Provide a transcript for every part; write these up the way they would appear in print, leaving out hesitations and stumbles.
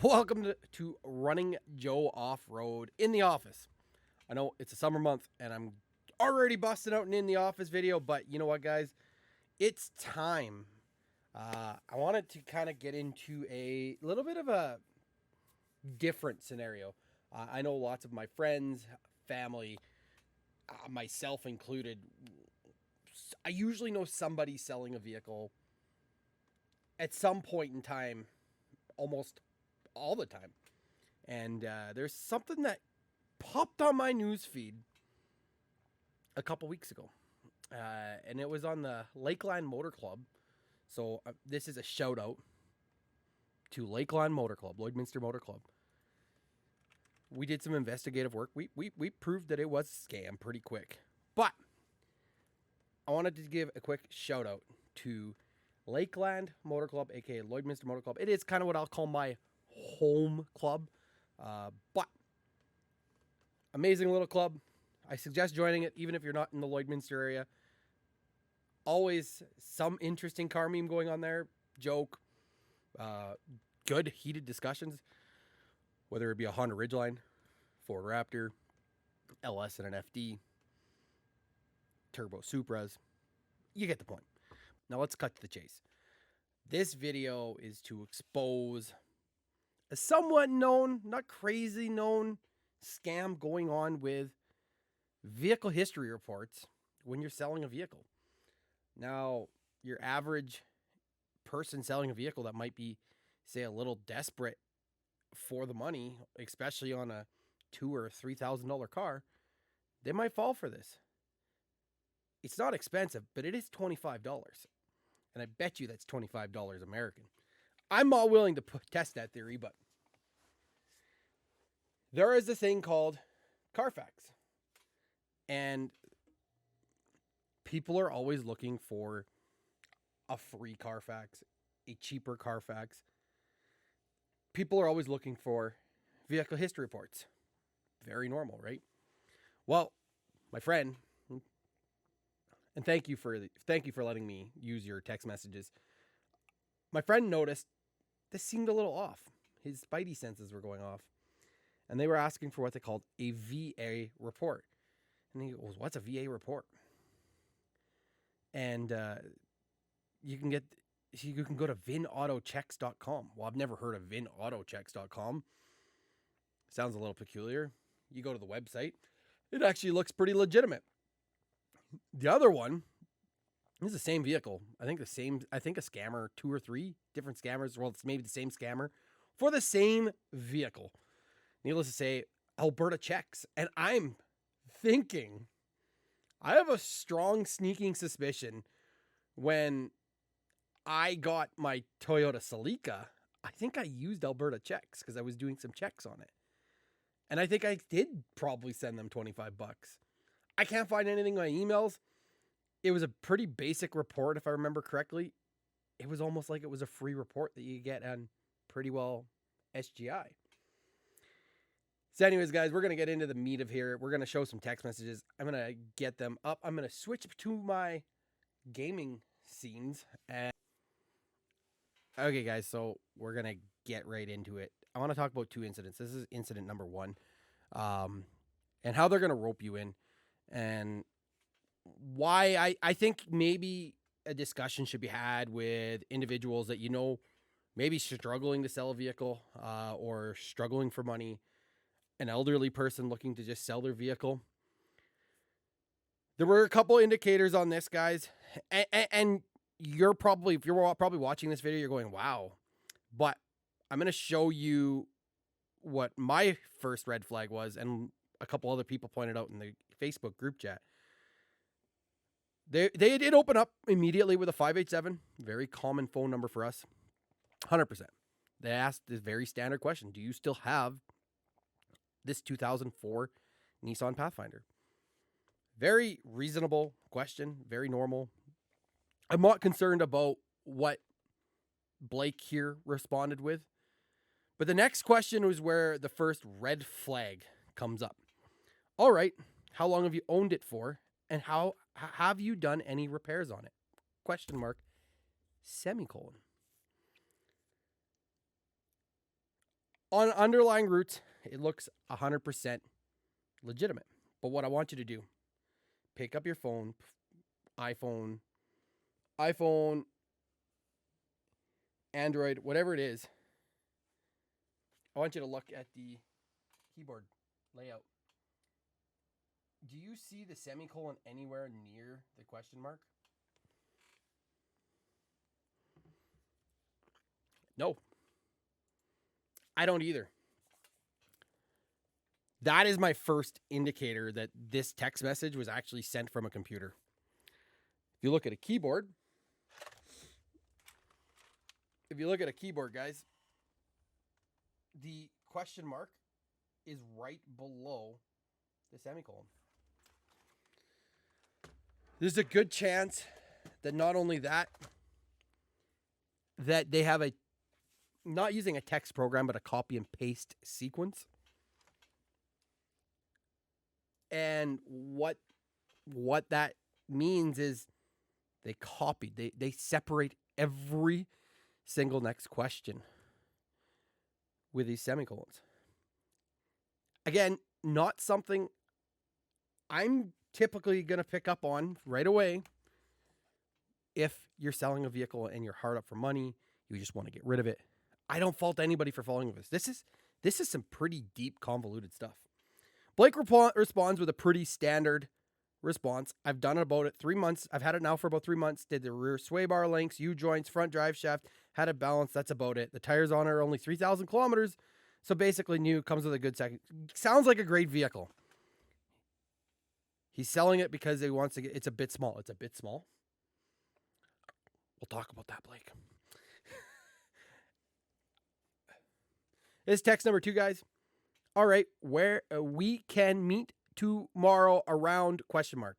Welcome to Running Joe Off-Road in the office. I know it's a summer month and I'm already busting out an in the office video, but you know what, guys? It's time. I wanted to kind of get into a little bit of a different scenario. I know lots of my friends, family, myself included, I usually know somebody selling a vehicle at some point in time, almost all the time. And there's something that popped on my news feed a couple weeks ago. And it was on the Lakeland Motor Club. So this is a shout out to Lakeland Motor Club, Lloydminster Motor Club. We did some investigative work. We proved that it was a scam pretty quick. But I wanted to give a quick shout out to Lakeland Motor Club, aka Lloydminster Motor Club. It is kind of what I'll call my home club. But amazing little club. I suggest joining it even if you're not in the Lloydminster area. Always some interesting car meme going on there. Joke. Good heated discussions. Whether it be a Honda Ridgeline, Ford Raptor, LS and an FD, Turbo Supras. You get the point. Now let's cut to the chase. This video is to expose a somewhat known, not crazy known, scam going on with vehicle history reports when you're selling a vehicle. Now, your average person selling a vehicle that might be, say, a little desperate for the money, especially on a $2,000 or $3,000 car, they might fall for this. It's not expensive, but it is $25. And I bet you that's $25 American. I'm all willing to test that theory, but there is a thing called Carfax. And people are always looking for a free Carfax, a cheaper Carfax. People are always looking for vehicle history reports. Very normal, right? Well, my friend, and thank you for letting me use your text messages. My friend noticed this seemed a little off. His spidey senses were going off. And they were asking for what they called a VA report. And he goes, "What's a VA report?" And you can go to vinautochecks.com. Well, I've never heard of vinautochecks.com. Sounds a little peculiar. You go to the website. It actually looks pretty legitimate. The other one is the same vehicle. I think a scammer, 2 or 3 different scammers. Well, it's maybe the same scammer for the same vehicle. Needless to say, Alberta checks. And I'm thinking, I have a strong sneaking suspicion when I got my Toyota Celica, I think I used Alberta checks because I was doing some checks on it. And I think I did probably send them $25. I can't find anything in my emails. It was a pretty basic report, if I remember correctly. It was almost like it was a free report that you get on pretty well SGI. So anyways, guys, we're going to get into the meat of here. We're going to show some text messages. I'm going to get them up. I'm going to switch to my gaming scenes. Okay, guys, so we're going to get right into it. I want to talk about 2 incidents. This is incident number 1. And how they're going to rope you in. And why I think maybe a discussion should be had with individuals that maybe struggling to sell a vehicle or struggling for money. An elderly person looking to just sell their vehicle. There were a couple indicators on this, guys. And if you're probably watching this video, you're going, wow. But I'm going to show you what my first red flag was, and a couple other people pointed out in the Facebook group chat. They did open up immediately with a 587, very common phone number for us, 100%. They asked this very standard question: do you still have this 2004 Nissan Pathfinder? Very reasonable question, very normal. I'm not concerned about what Blake here responded with. But the next question was where the first red flag comes up. All right, how long have you owned it for? And how have you done any repairs on it? Question mark, semicolon. On underlying roots, it looks 100% legitimate. But what I want you to do, pick up your phone, iPhone, Android, whatever it is. I want you to look at the keyboard layout. Do you see the semicolon anywhere near the question mark? No. I don't either. That is my first indicator that this text message was actually sent from a computer. If you look at a keyboard, guys, the question mark is right below the semicolon. There's a good chance that not only that they have a, not using a text program, but a copy and paste sequence. And what that means is they copied, they separate every single next question with these semicolons. Again, not something I'm typically going to pick up on right away. If you're selling a vehicle and you're hard up for money, you just want to get rid of it. I don't fault anybody for following this. This is some pretty deep, convoluted stuff. Blake responds with a pretty standard response. I've done about it 3 months. I've had it now for about 3 months. Did the rear sway bar links, U-joints, front drive shaft, had it balanced. That's about it. The tires on it are only 3,000 kilometers. So basically new, comes with a good second. Sounds like a great vehicle. He's selling it because he wants to get, it's a bit small. It's a bit small. We'll talk about that, Blake. This is text number 2, guys. All right, where we can meet tomorrow around question mark.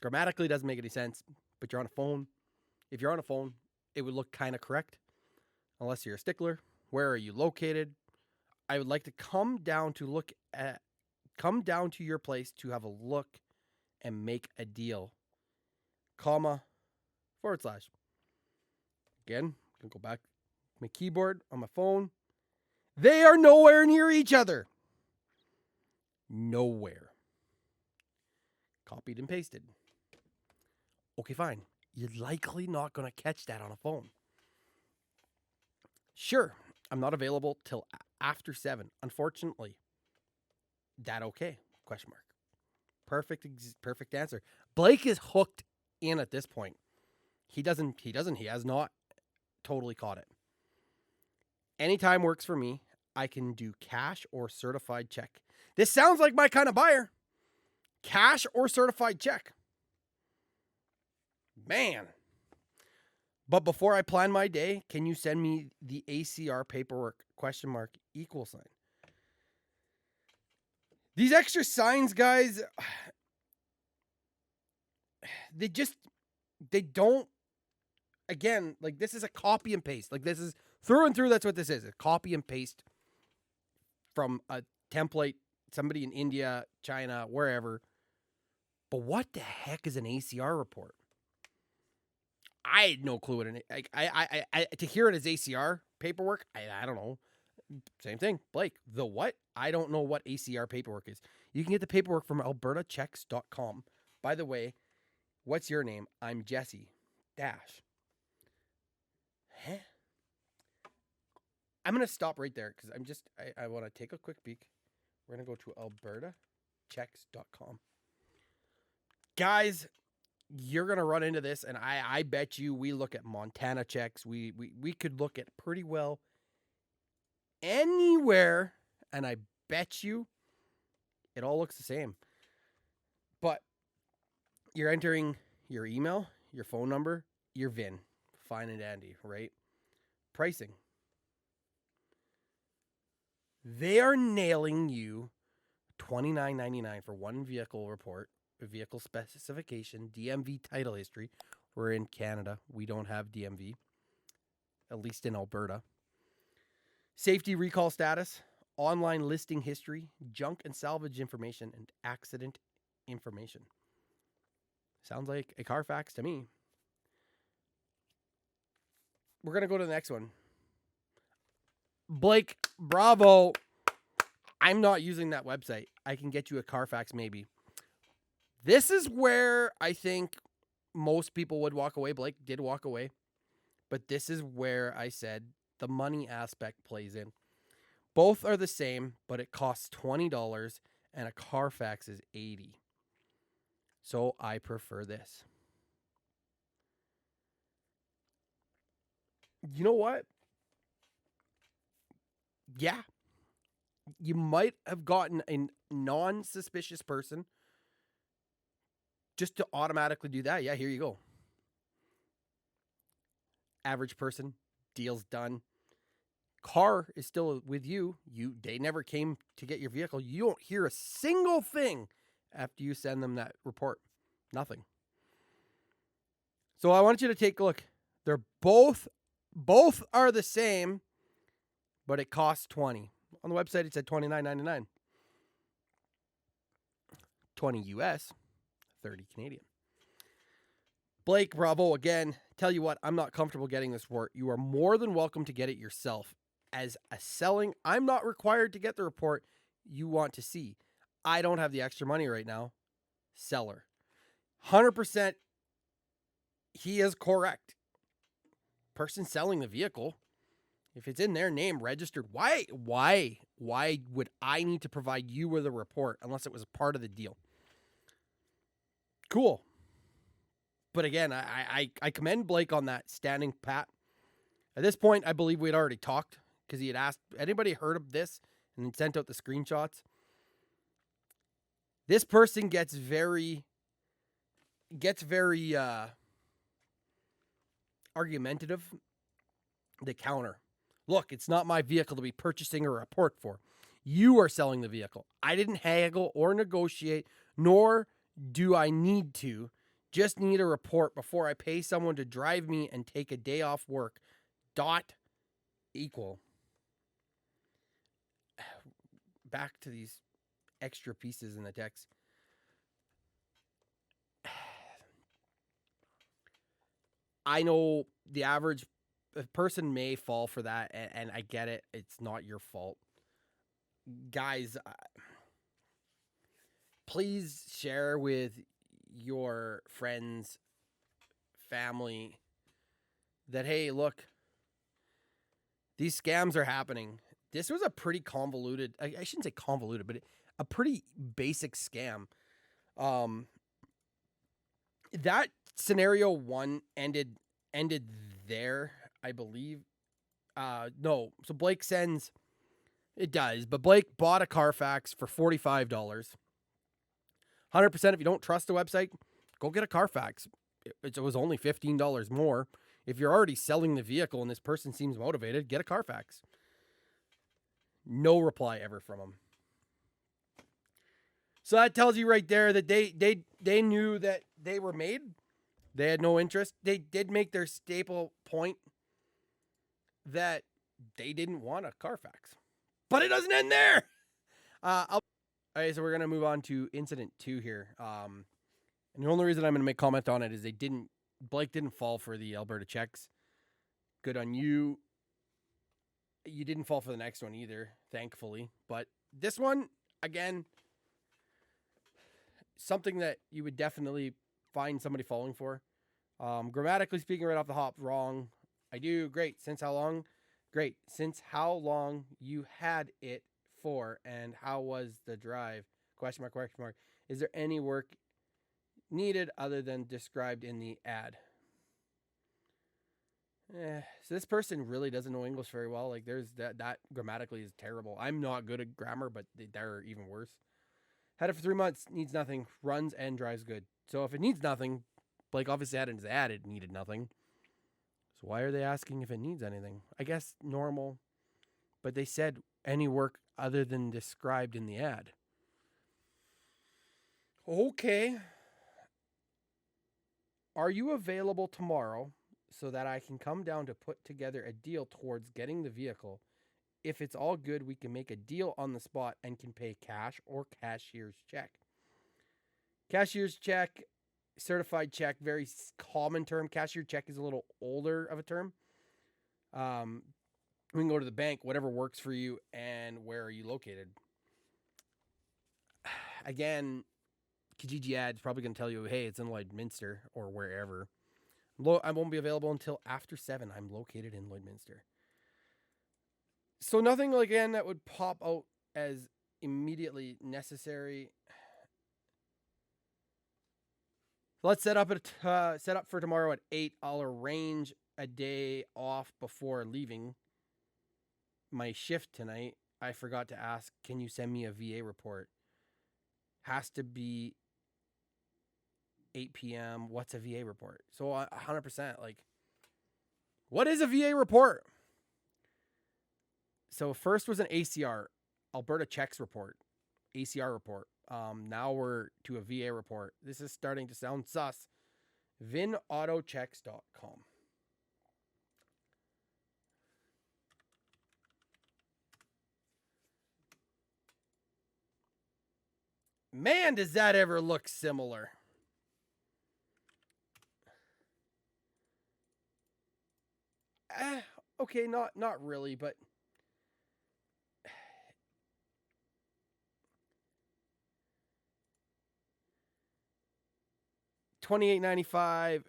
Grammatically doesn't make any sense, but you're on a phone. If you're on a phone, it would look kind of correct, unless you're a stickler. Where are you located? I would like to come down to your place to have a look and make a deal. Comma, /. Again, I can go back to my keyboard on my phone. They are nowhere near each other. Nowhere. Copied and pasted. Okay, fine. You're likely not going to catch that on a phone. Sure, I'm not available till after 7. Unfortunately. That okay? Question mark. Perfect answer. Blake is hooked in at this point. He has not totally caught it. Anytime works for me. I can do cash or certified check. This sounds like my kind of buyer. Cash or certified check. Man. But before I plan my day, can you send me the ACR paperwork? Question mark, equal sign. These extra signs, guys, they don't, again, like this is a copy and paste. Like this is through and through, that's what this is. A copy and paste from a template, somebody in India, China, wherever. But what the heck is an ACR report? I had no clue what to hear it as ACR paperwork. I don't know. Same thing. Blake, the what? I don't know what ACR paperwork is. You can get the paperwork from albertachecks.com. By the way, what's your name? I'm Jesse Dash. Huh? I'm going to stop right there because I want to take a quick peek. We're going to go to albertachecks.com. Guys, you're going to run into this, and I bet you we look at Montana checks. We could look at pretty well anywhere, and I bet you it all looks the same. But you're entering your email, your phone number, your VIN. Fine and dandy, right? Pricing. They are nailing you $29.99 for one vehicle report, a vehicle specification, DMV title history. We're in Canada. We don't have DMV, at least in Alberta. Safety recall status, online listing history, junk and salvage information, and accident information. Sounds like a Carfax to me. We're going to go to the next one. Blake, bravo. I'm not using that website. I can get you a Carfax maybe. This is where I think most people would walk away. Blake did walk away. But this is where I said the money aspect plays in. Both are the same, but it costs $20 and a Carfax is $80. So I prefer this. You know what? Yeah. You might have gotten a non-suspicious person just to automatically do that. Yeah, here you go. Average person, deal's done. Car is still with you. They never came to get your vehicle. You don't hear a single thing after you send them that report. Nothing. So I want you to take a look. They're both are the same, but it costs $20. On the website it said $29.99. 20 US, 30 Canadian. Blake, bravo again. Tell you what, I'm not comfortable getting this report. You are more than welcome to get it yourself. As a selling, I'm not required to get the report you want to see. I don't have the extra money right now. Seller. 100% he is correct. Person selling the vehicle, if it's in their name registered, why would I need to provide you with a report unless it was a part of the deal? Cool. But again, I commend Blake on that standing pat. At this point, I believe we had already talked because he had asked, anybody heard of this? And then sent out the screenshots. This person gets very argumentative. They counter. Look, it's not my vehicle to be purchasing a report for. You are selling the vehicle. I didn't haggle or negotiate, nor do I need to. Just need a report before I pay someone to drive me and take a day off work. Equal. Back to these extra pieces in the text. I know the average person may fall for that, and I get it. It's not your fault. Guys, please share with your friends, family, that, hey, look, these scams are happening. This was a pretty convoluted, I shouldn't say convoluted, but a pretty basic scam. That scenario one ended there, I believe. No, so Blake sends, it does, but Blake bought a Carfax for $45. 100%, if you don't trust the website, go get a Carfax. It was only $15 more. If you're already selling the vehicle and this person seems motivated, get a Carfax. No reply ever from him. So that tells you right there that they knew that they were made. They had no interest. They did make their staple point that they didn't want a Carfax. But it doesn't end there. All right, so we're going to move on to incident 2 here. And the only reason I'm going to make comment on it is Blake didn't fall for the Alberta checks. Good on you. You didn't fall for the next one either, thankfully. But this one, again, something that you would definitely find somebody falling for. Grammatically speaking, right off the hop, wrong. I do. Great. Since how long? Great. Since how long you had it for, and how was the drive? Question mark, question mark. Is there any work needed other than described in the ad? So this person really doesn't know English very well. Like, there's that grammatically is terrible. I'm not good at grammar, but they're even worse. Had it for 3 months, needs nothing, runs and drives good. So if it needs nothing, Blake obviously had in his ad, it needed nothing. So why are they asking if it needs anything? I guess normal, but they said any work other than described in the ad. Okay. Are you available tomorrow so that I can come down to put together a deal towards getting the vehicle? If it's all good, we can make a deal on the spot and can pay cash or cashier's check. Cashier's check, certified check, very common term. Cashier check is a little older of a term. We can go to the bank, whatever works for you, and where are you located. Again, Kijiji Ad's probably going to tell you, hey, it's in Lloydminster or wherever. I won't be available until after 7. I'm located in Lloydminster. So nothing, again, that would pop out as immediately necessary. Let's set up for tomorrow at 8. I'll arrange a day off before leaving my shift tonight. I forgot to ask, can you send me a VA report? Has to be 8 p.m. What's a VA report? So 100%, what is a VA report? So first was an ACR, Alberta Checks report, ACR report. Now we're to a VA report. This is starting to sound sus. vinautochecks.com. Man, does that ever look similar? Okay, not really, but $28.95.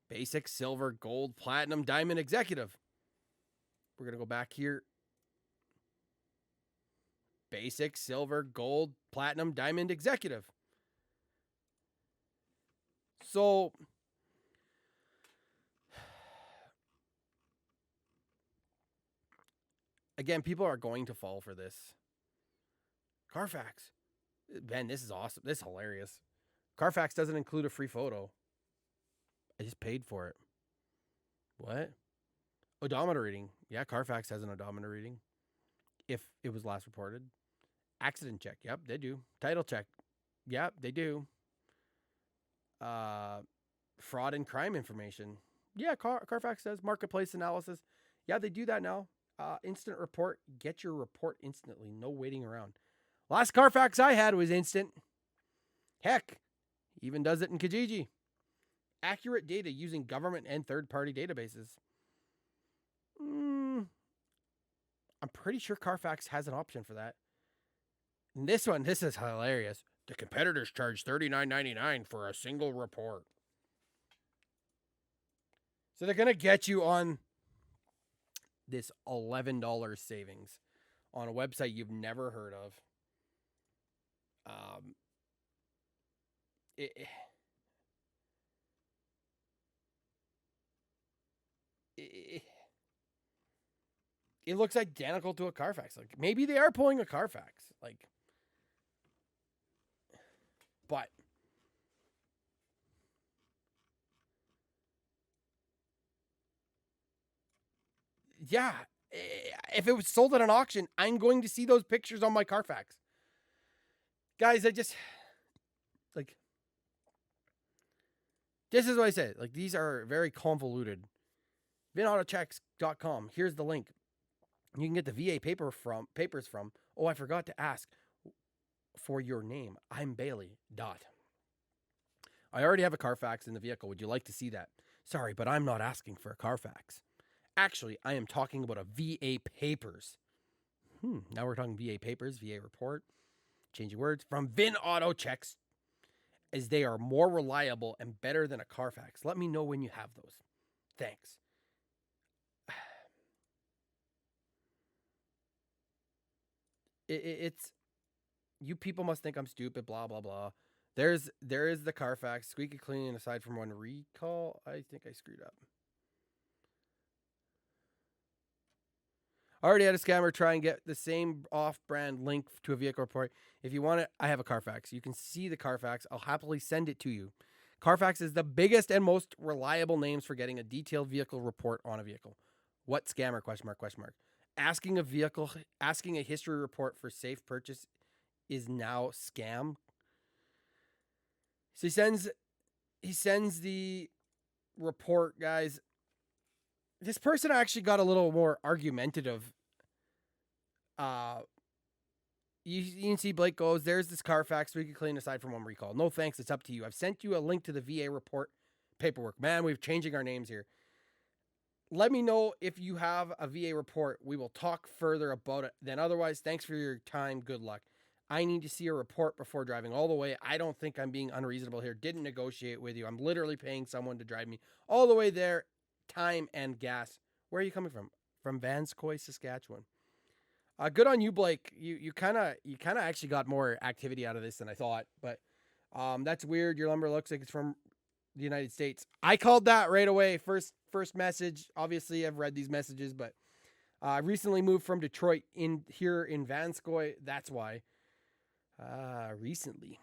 Basic, silver, gold, platinum, diamond, executive. We're gonna go back here. Basic, silver, gold, platinum, diamond, executive. So again, people are going to fall for this. Carfax. Ben, this is awesome. This is hilarious. Carfax doesn't include a free photo. I just paid for it. What? Odometer reading. Yeah, Carfax has an odometer reading. If it was last reported. Accident check. Yep, they do. Title check. Yep, they do. Fraud and crime information. Yeah, Carfax does. Marketplace analysis. Yeah, they do that now. Instant report. Get your report instantly. No waiting around. Last Carfax I had was instant. Heck, even does it in Kijiji. Accurate data using government and third-party databases. I'm pretty sure Carfax has an option for that. And this is hilarious. The competitors charge $39.99 for a single report. So they're going to get you on this $11 savings on a website you've never heard of. It looks identical to a Carfax. Maybe they are pulling a Carfax. But yeah, if it was sold at an auction, I'm going to see those pictures on my Carfax. Guys, this is what I said. These are very convoluted. vinautochecks.com. Here's the link. You can get the VA papers from. Oh, I forgot to ask for your name. I'm Bailey. I already have a Carfax in the vehicle. Would you like to see that? Sorry, but I'm not asking for a Carfax. Actually, I am talking about a VA papers. Now we're talking VA papers, VA report. Changing words from vinautochecks, as they are more reliable and better than a Carfax. Let me know when you have those. Thanks. It's you people must think I'm stupid, blah blah blah. There is the Carfax, squeaky clean aside from one recall. I think I screwed up. I already had a scammer try and get the same off-brand link to a vehicle report. If you want it, I have a Carfax. You can see the Carfax. I'll happily send it to you. Carfax is the biggest and most reliable names for getting a detailed vehicle report on a vehicle. What scammer? ? Asking a history report for safe purchase is now scam. So he sends the report, guys. This person actually got a little more argumentative. You can see Blake goes, there's this Carfax we can clean aside from one recall. No thanks, it's up to you. I've sent you a link to the VA report paperwork. Man, we're changing our names here. let me know if you have a VA report. We will talk further about it. Then otherwise, thanks for your time. Good luck. I need to see a report before driving all the way. I don't think I'm being unreasonable here. Didn't negotiate with you. I'm literally paying someone to drive me all the way there, time and gas. Where are you coming from? From Vanscoy, Saskatchewan. Good on you, Blake. You kind of actually got more activity out of this than I thought, but that's weird. Your lumber looks like it's from the United States. I called that right away. First message. Obviously, I've read these messages, but I recently moved from Detroit in Vanscoy. That's why. Recently.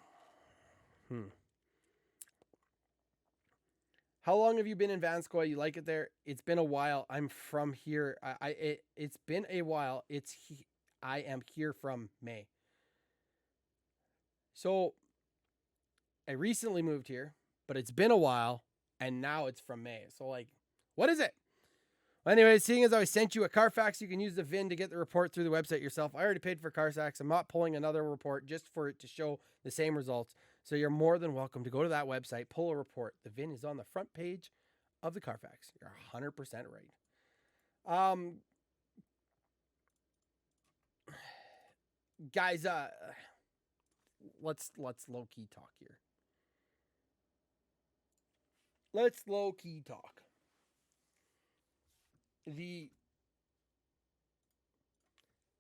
How long have you been in Vanscoy? You like it there? It's been a while. I'm from here. It's been a while. I am here from May. So I recently moved here, but it's been a while, and now it's from May. So like, what is it? Well, anyway, seeing as I sent you a Carfax, you can use the VIN to get the report through the website yourself. I already paid for Carfax. I'm not pulling another report just for it to show the same results. So you're more than welcome to go to that website, pull a report. The VIN is on the front page of the Carfax. You're 100% right. Guys, let's low-key talk here. Let's low-key talk. The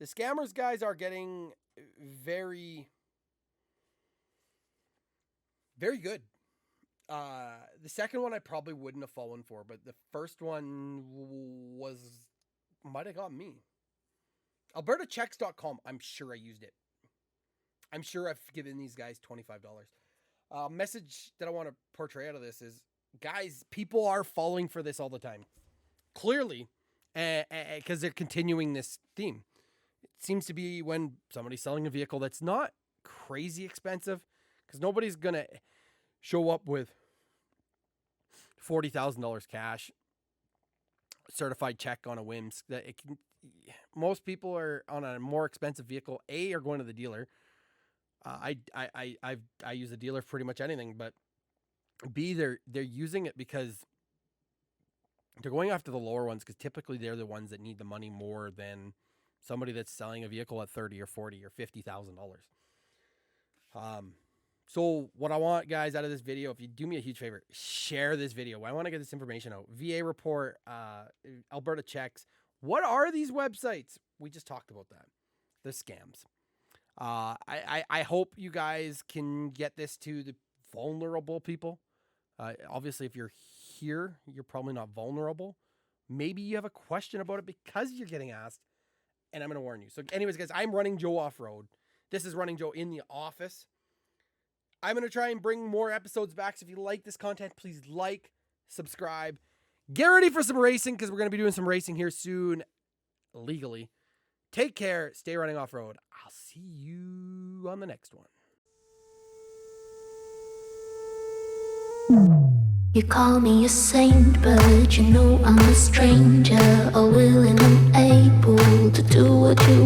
scammers, guys, are getting very, very good. The second one I probably wouldn't have fallen for, but the first one might have got me. AlbertaChecks.com. I'm sure I used it. I'm sure I've given these guys $25. Message that I want to portray out of this is, guys, people are falling for this all the time. Clearly, because they're continuing this theme. It seems to be when somebody's selling a vehicle that's not crazy expensive, because nobody's going to show up with $40,000 cash, certified check on a whim. Most people are on a more expensive vehicle. A, are going to the dealer. I use a dealer for pretty much anything, but B, they're using it because they're going after the lower ones, because typically they're the ones that need the money more than somebody that's selling a vehicle at $30,000 or $40,000 or $50,000. So what I want, guys, out of this video, if you do me a huge favor, share this video. I want to get this information out. VA report, Alberta checks. What are these websites? We just talked about that. The scams. I hope you guys can get this to the vulnerable people. Obviously, if you're here, you're probably not vulnerable. Maybe you have a question about it because you're getting asked, and I'm going to warn you. So anyways, guys, I'm Running Joe Off-Road. This is Running Joe in the office. I'm going to try and bring more episodes back. So if you like this content, please like, subscribe. Get ready for some racing, because we're going to be doing some racing here soon, legally. Take care. Stay running off-road. I'll see you on the next one. You call me a saint, but you know I'm a stranger, all willing and able to do what you